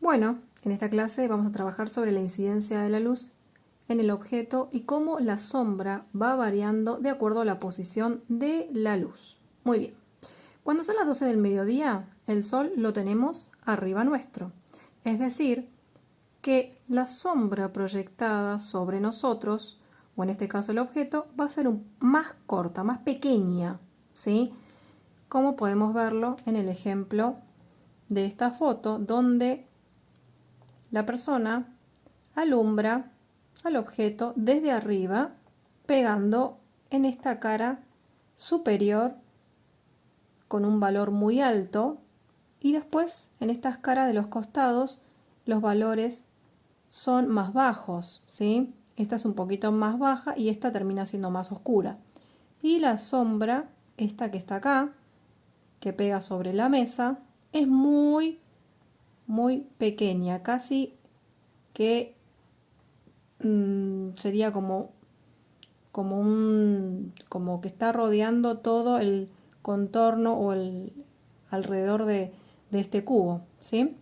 Bueno, en esta clase vamos a trabajar sobre la incidencia de la luz en el objeto y cómo la sombra va variando de acuerdo a la posición de la luz. Muy bien. Cuando son las 12 del mediodía, el sol lo tenemos arriba nuestro. Es decir, que la sombra proyectada sobre nosotros, o en este caso el objeto, va a ser más corta, más pequeña, ¿sí? Como podemos verlo en el ejemplo de esta foto, donde la persona alumbra al objeto desde arriba, pegando en esta cara superior con un valor muy alto, y después en estas caras de los costados los valores son más bajos, ¿sí? Esta es un poquito más baja y esta termina siendo más oscura. Y la sombra, esta que está acá, que pega sobre la mesa, es muy pequeña, casi que sería como que está rodeando todo el contorno o el alrededor de este cubo, ¿sí?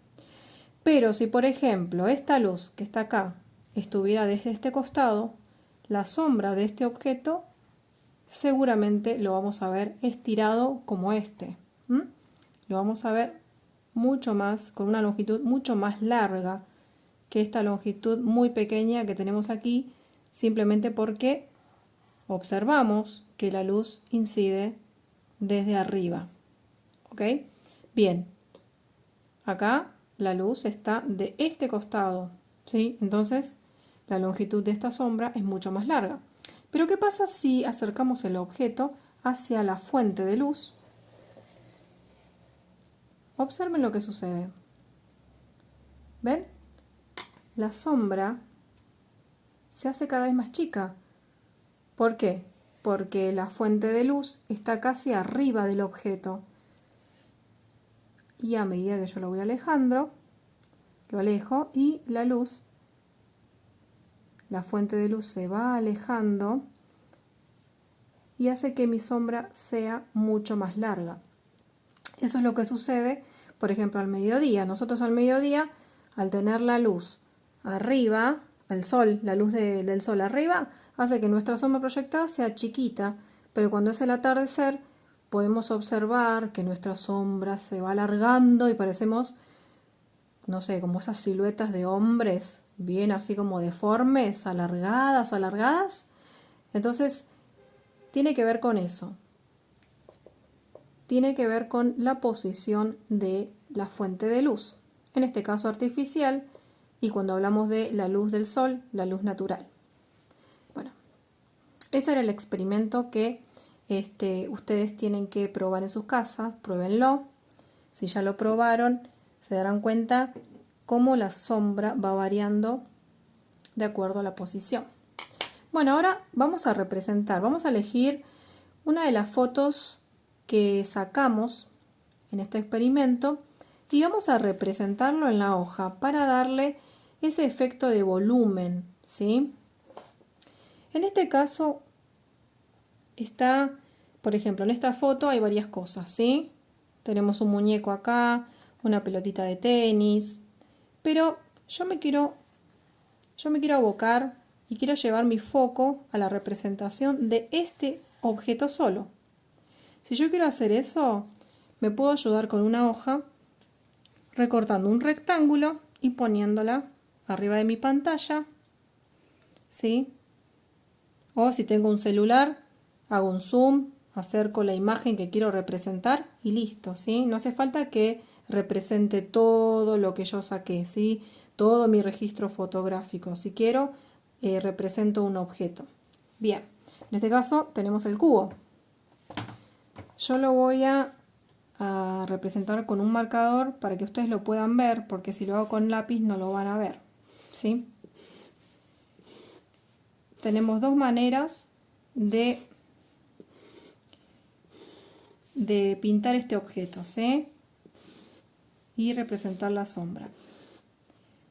Pero si por ejemplo esta luz que está acá estuviera desde este costado, la sombra de este objeto seguramente lo vamos a ver estirado como este. Lo vamos a ver mucho más, con una longitud mucho más larga que esta longitud muy pequeña que tenemos aquí, simplemente porque observamos que la luz incide desde arriba. ¿Ok? Bien, acá la luz está de este costado, ¿sí? Entonces la longitud de esta sombra es mucho más larga. Pero ¿qué pasa si acercamos el objeto hacia la fuente de luz? Observen lo que sucede. ¿Ven? La sombra se hace cada vez más chica. ¿Por qué? Porque la fuente de luz está casi arriba del objeto. Y a medida que yo lo voy alejando, lo alejo y la luz, la fuente de luz se va alejando y hace que mi sombra sea mucho más larga. Eso es lo que sucede, por ejemplo, al mediodía. Nosotros al mediodía, al tener la luz arriba, el sol, la luz del sol arriba, hace que nuestra sombra proyectada sea chiquita, pero cuando es el atardecer podemos observar que nuestra sombra se va alargando y parecemos, no sé, como esas siluetas de hombres, bien así como deformes, alargadas. Entonces, tiene que ver con eso. Tiene que ver con la posición de la fuente de luz, en este caso artificial, y cuando hablamos de la luz del sol, la luz natural. Bueno, ese era el experimento que ustedes tienen que probar en sus casas. Pruébenlo. Si ya lo probaron, se darán cuenta cómo la sombra va variando de acuerdo a la posición. Bueno, ahora vamos a representar, vamos a elegir una de las fotos que sacamos en este experimento y vamos a representarlo en la hoja para darle ese efecto de volumen, ¿sí? En este caso está, por ejemplo, en esta foto hay varias cosas, ¿sí? Tenemos un muñeco acá, una pelotita de tenis, pero yo me quiero abocar y quiero llevar mi foco a la representación de este objeto solo. Si yo quiero hacer eso, me puedo ayudar con una hoja, recortando un rectángulo y poniéndola arriba de mi pantalla, ¿sí? O si tengo un celular, hago un zoom, acerco la imagen que quiero representar y listo, ¿sí? No hace falta que represente todo lo que yo saqué, ¿sí? Todo mi registro fotográfico. Si quiero, represento un objeto. Bien, en este caso tenemos el cubo. Yo lo voy a representar con un marcador para que ustedes lo puedan ver, porque si lo hago con lápiz no lo van a ver, ¿sí? Tenemos dos maneras de pintar este objeto, ¿sí? Y representar la sombra.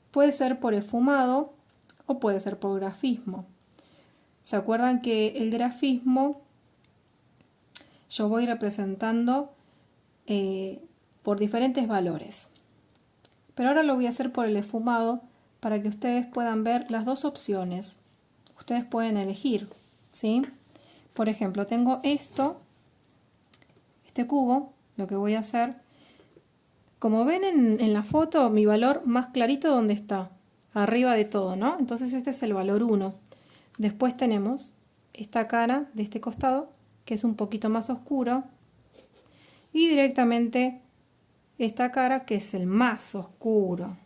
Puede ser por esfumado o puede ser por grafismo. ¿Se acuerdan que el grafismo yo voy representando por diferentes valores? Pero ahora lo voy a hacer por el esfumado para que ustedes puedan ver las dos opciones. Ustedes pueden elegir, ¿sí? Por ejemplo, tengo este cubo. Lo que voy a hacer, como ven en la foto, mi valor más clarito, ¿dónde está? Arriba de todo, ¿no? Entonces este es el valor 1. Después tenemos esta cara de este costado, que es un poquito más oscuro. Y directamente esta cara, que es el más oscuro,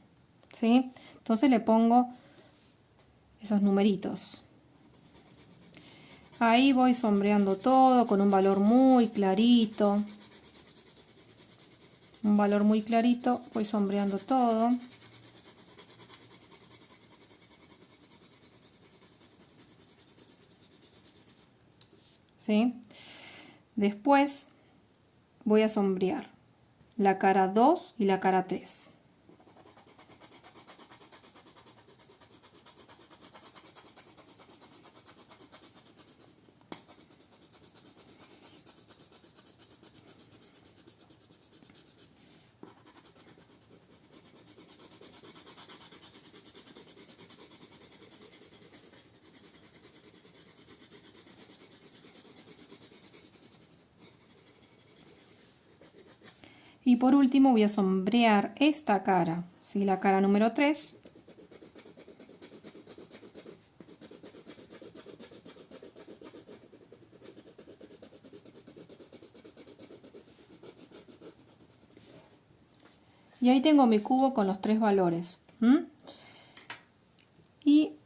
¿sí? Entonces le pongo esos numeritos. Ahí voy sombreando todo con un valor muy clarito. Un valor muy clarito, voy sombreando todo. ¿Sí? Después voy a sombrear la cara 2 y la cara 3. Y por último voy a sombrear esta cara, ¿sí? La cara número 3. Y ahí tengo mi cubo con los 3 valores. Y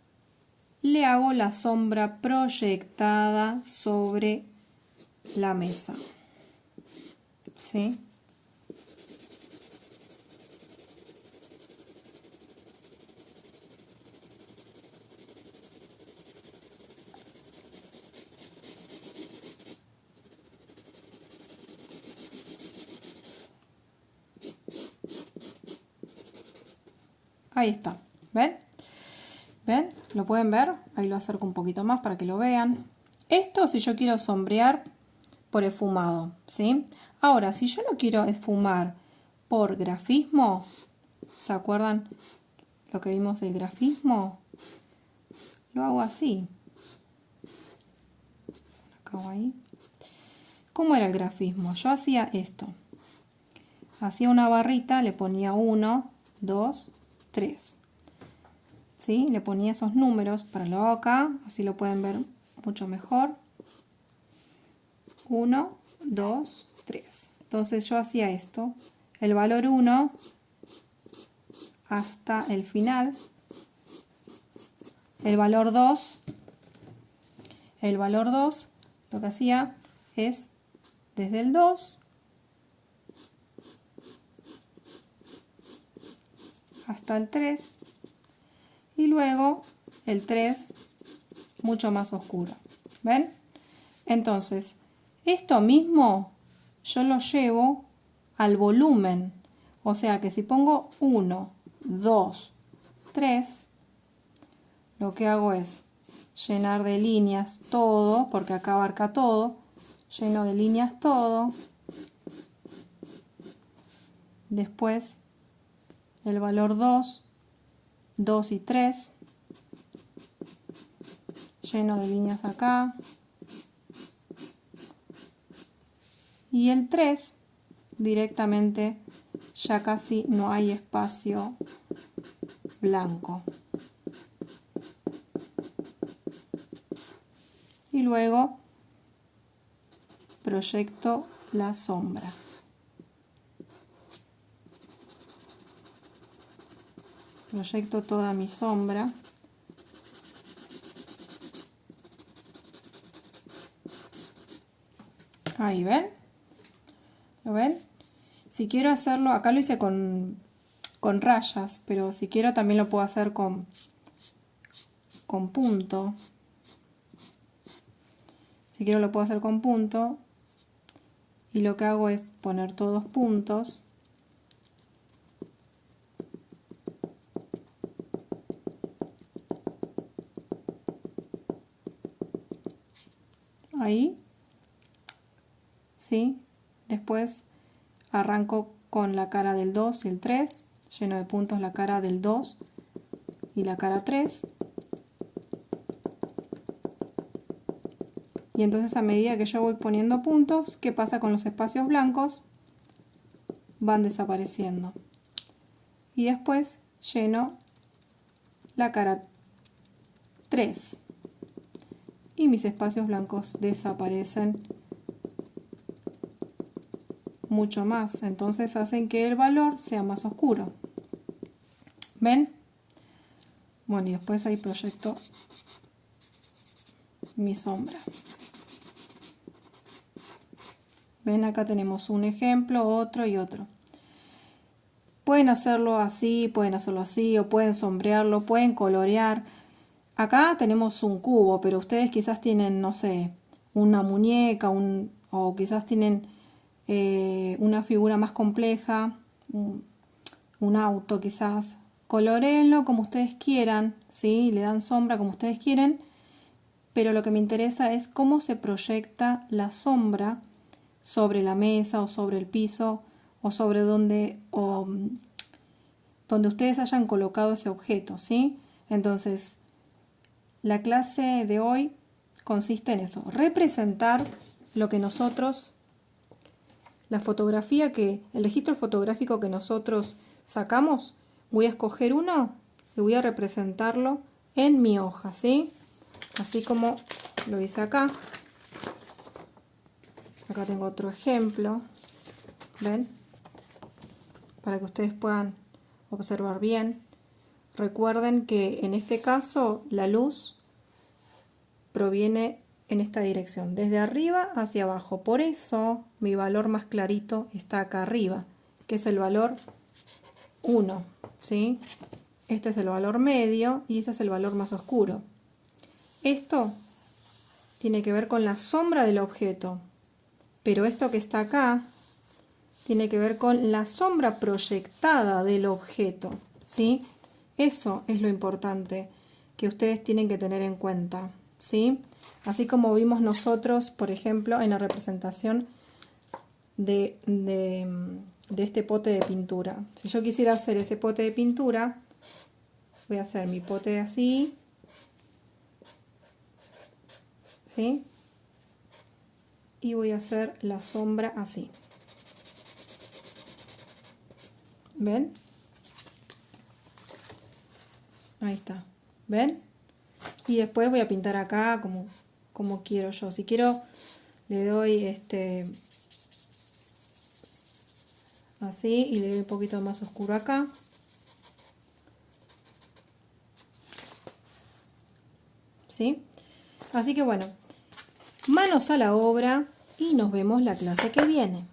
le hago la sombra proyectada sobre la mesa. ¿Sí? Ahí está. ¿Ven? ¿Ven? ¿Lo pueden ver? Ahí lo acerco un poquito más para que lo vean. Esto si yo quiero sombrear por esfumado, ¿sí? Ahora, si yo no quiero esfumar por grafismo, ¿se acuerdan lo que vimos del grafismo? Lo hago así. Acabo ahí. ¿Cómo era el grafismo? Yo hacía esto. Hacía una barrita, le ponía 1, 2, 3. ¿Sí? Le ponía esos números, para lo hago acá, así lo pueden ver mucho mejor. 1, 2, 3. Entonces yo hacía esto, el valor 1 hasta el final, el valor 2 lo que hacía es desde el 2 hasta el 3 y luego el 3 mucho más oscuro. ¿Ven? Entonces, esto mismo yo lo llevo al volumen. O sea que si pongo 1, 2, 3, lo que hago es llenar de líneas todo, porque acá abarca todo. Lleno de líneas todo. Después el valor 2, 2 y 3. Lleno de líneas acá. Y el 3 directamente ya casi no hay espacio blanco. Y luego proyecto la sombra. Proyecto toda mi sombra. Ahí, ¿ven? ¿Lo ven? Si quiero hacerlo, acá lo hice con rayas, pero si quiero también lo puedo hacer con punto. Si quiero lo puedo hacer con punto. Y lo que hago es poner todos puntos. Ahí. ¿Sí? Después arranco con la cara del 2 y el 3. lleno de puntos la cara del 2 y la cara 3. Y entonces a medida que yo voy poniendo puntos, ¿qué pasa con los espacios blancos? Van desapareciendo. Y después lleno la cara 3. Y mis espacios blancos desaparecen mucho más. Entonces hacen que el valor sea más oscuro. ¿Ven? Bueno, y después ahí proyecto mi sombra. ¿Ven? Acá tenemos un ejemplo, otro y otro. Pueden hacerlo así, o pueden sombrearlo, pueden colorear. Acá tenemos un cubo, pero ustedes quizás tienen, no sé, una muñeca, o quizás tienen una figura más compleja, un auto quizás. Coloreenlo como ustedes quieran, ¿sí? Le dan sombra como ustedes quieren, pero lo que me interesa es cómo se proyecta la sombra sobre la mesa o sobre el piso o sobre donde ustedes hayan colocado ese objeto, ¿sí? Entonces, la clase de hoy consiste en eso, representar lo que nosotros, el registro fotográfico que nosotros sacamos. Voy a escoger uno y voy a representarlo en mi hoja, ¿sí? Así como lo hice acá. Acá tengo otro ejemplo, ¿ven? Para que ustedes puedan observar bien. Recuerden que en este caso la luz proviene en esta dirección, desde arriba hacia abajo. Por eso mi valor más clarito está acá arriba, que es el valor 1, ¿sí? Este es el valor medio y este es el valor más oscuro. Esto tiene que ver con la sombra del objeto, pero esto que está acá tiene que ver con la sombra proyectada del objeto, ¿sí? Eso es lo importante que ustedes tienen que tener en cuenta, ¿sí? Así como vimos nosotros, por ejemplo, en la representación de este pote de pintura. Si yo quisiera hacer ese pote de pintura, voy a hacer mi pote así, ¿sí? Y voy a hacer la sombra así. ¿Ven? Ahí está. ¿Ven? Y después voy a pintar acá como quiero yo. Si quiero, le doy así y le doy un poquito más oscuro acá. ¿Sí? Así que bueno, manos a la obra y nos vemos la clase que viene.